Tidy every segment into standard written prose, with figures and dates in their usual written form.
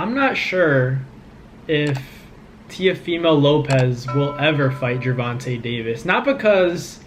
I'm not sure if Teofimo Lopez will ever fight Gervonta Davis. Not because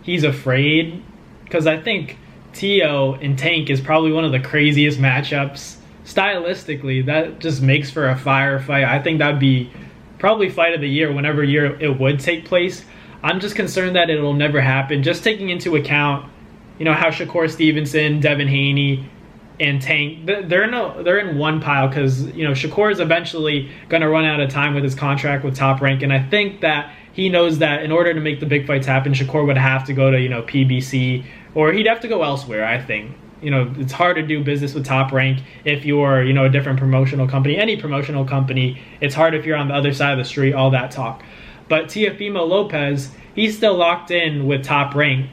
he's afraid, because I think Teo and Tank is probably one of the craziest matchups. Stylistically, that just makes for a fire fight. I think that'd be probably fight of the year whenever year it would take place. I'm just concerned that it'll never happen. Just taking into account, how Shakur Stevenson, Devin Haney, and Tank, they're in one pile because Shakur is eventually going to run out of time with his contract with Top Rank, and I think that he knows that in order to make the big fights happen, Shakur would have to go to PBC, or he'd have to go elsewhere. I think it's hard to do business with Top Rank if you're a different promotional company. Any promotional company, it's hard if you're on the other side of the street. All that talk, but Teofimo Lopez, he's still locked in with Top Rank.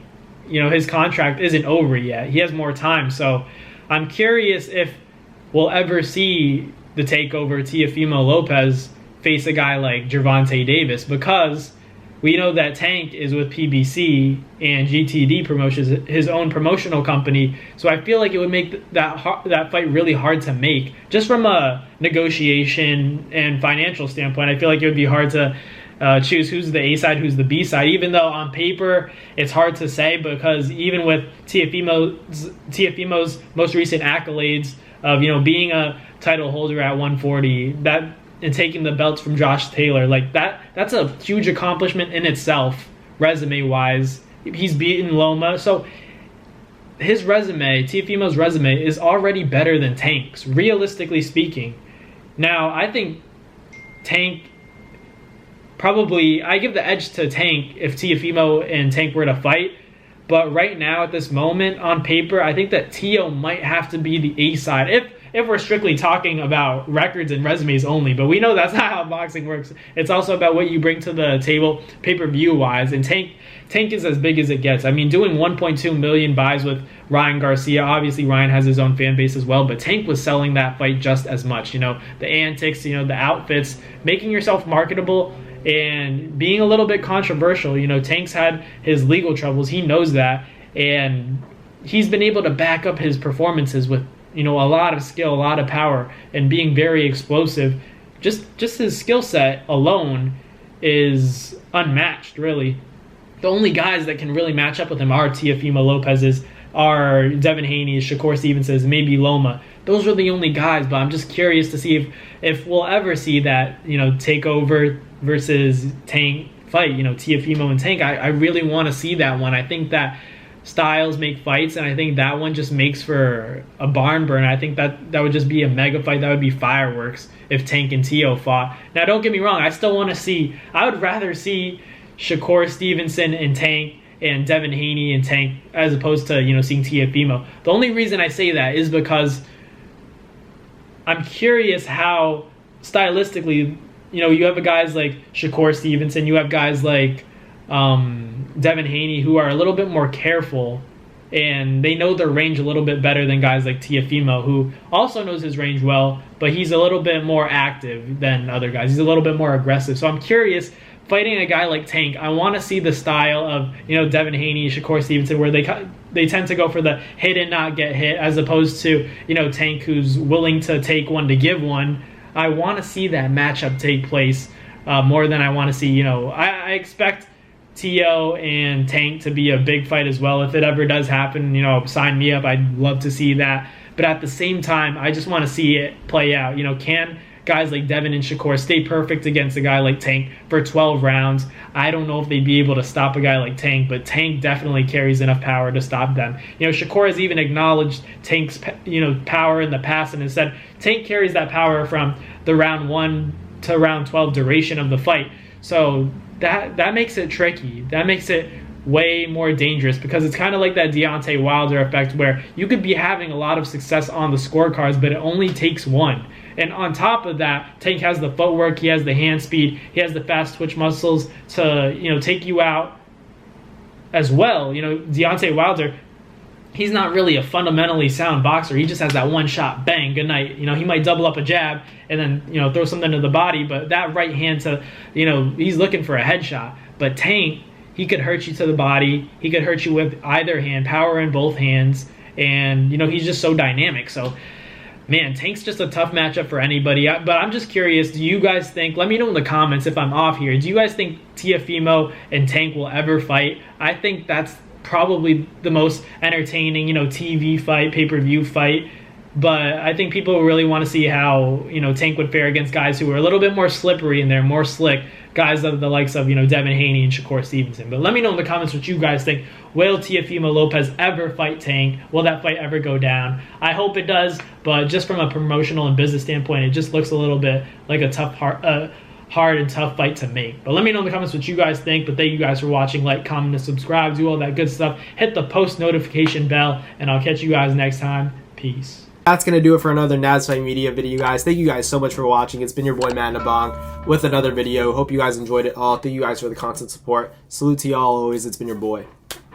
His contract isn't over yet. He has more time, so I'm curious if we'll ever see the takeover Teofimo Lopez face a guy like Gervonta Davis, because we know that Tank is with PBC and GTD Promotions, his own promotional company. So I feel like it would make that fight really hard to make. Just from a negotiation and financial standpoint, I feel like it would be hard to choose who's the A side, who's the B side, even though on paper it's hard to say, because even with Teofimo's most recent accolades of being a title holder at 140, that and taking the belts from Josh Taylor, like that's a huge accomplishment in itself, resume wise. He's beaten Loma, so his resume, Teofimo's resume, is already better than Tank's, realistically speaking. Now I think Tank, probably, I give the edge to Tank if Teofimo and Tank were to fight. But right now, at this moment, on paper, I think that Teo might have to be the A side. If we're strictly talking about records and resumes only. But we know that's not how boxing works. It's also about what you bring to the table pay-per-view wise. And Tank is as big as it gets. I mean, doing 1.2 million buys with Ryan Garcia. Obviously, Ryan has his own fan base as well. But Tank was selling that fight just as much. The antics, the outfits, making yourself marketable, and being a little bit controversial. Tank's had his legal troubles. He knows that. And he's been able to back up his performances with, a lot of skill, a lot of power, and being very explosive. Just his skill set alone is unmatched, really. The only guys that can really match up with him are Teofimo Lopez's, are Devin Haney, Shakur Stevenson's, maybe Loma. Those are the only guys, but I'm just curious to see if we'll ever see that, takeover versus Tank fight, Teofimo and Tank. I really want to see that one. I think that styles make fights, and I think that one just makes for a barn burn. I think that would just be a mega fight. That would be fireworks if Tank and Teo fought. Now, don't get me wrong. I still want to see, I would rather see Shakur Stevenson and Tank and Devin Haney and Tank as opposed to, seeing Teofimo. The only reason I say that is because I'm curious how stylistically, you have guys like Shakur Stevenson, you have guys like Devin Haney, who are a little bit more careful, and they know their range a little bit better than guys like Teofimo, who also knows his range well, but he's a little bit more active than other guys. He's a little bit more aggressive. So I'm curious, fighting a guy like Tank, I want to see the style of Devin Haney, Shakur Stevenson, where they tend to go for the hit and not get hit, as opposed to Tank, who's willing to take one to give one. I want to see that matchup take place more than I want to see. I expect Teo and Tank to be a big fight as well. If it ever does happen, sign me up. I'd love to see that. But at the same time, I just want to see it play out. Can guys like Devin and Shakur stay perfect against a guy like Tank for 12 rounds? I don't know if they'd be able to stop a guy like Tank, but Tank definitely carries enough power to stop them. Shakur has even acknowledged Tank's power in the past and has said Tank carries that power from the round 1 to round 12 duration of the fight. So that makes it tricky. That makes it way more dangerous, because it's kind of like that Deontay Wilder effect, where you could be having a lot of success on the scorecards, but it only takes one. And on top of that, Tank has the footwork, he has the hand speed, he has the fast twitch muscles to take you out as well. Deontay Wilder, he's not really a fundamentally sound boxer. He just has that one shot, bang, good night. He might double up a jab and then throw something to the body, but that right hand to he's looking for a headshot. But Tank, he could hurt you to the body, he could hurt you with either hand, power in both hands, and he's just so dynamic. So man, Tank's just a tough matchup for anybody. But I'm just curious, do you guys think, let me know in the comments if I'm off here, do you guys think Teofimo and Tank will ever fight? I think that's probably the most entertaining, TV fight, pay-per-view fight. But I think people really want to see how, Tank would fare against guys who are a little bit more slippery and they're more slick. Guys of the likes of, Devin Haney and Shakur Stevenson. But let me know in the comments what you guys think. Will Teofimo Lopez ever fight Tank? Will that fight ever go down? I hope it does, but just from a promotional and business standpoint, it just looks a little bit like a hard and tough fight to make. But let me know in the comments what you guys think. But thank you guys for watching. Like, comment, and subscribe. Do all that good stuff. Hit the post notification bell, and I'll catch you guys next time. Peace. That's going to do it for another NASFight Media video, guys. Thank you guys so much for watching. It's been your boy, Matt Nabong, with another video. Hope you guys enjoyed it all. Thank you guys for the constant support. Salute to y'all always. It's been your boy.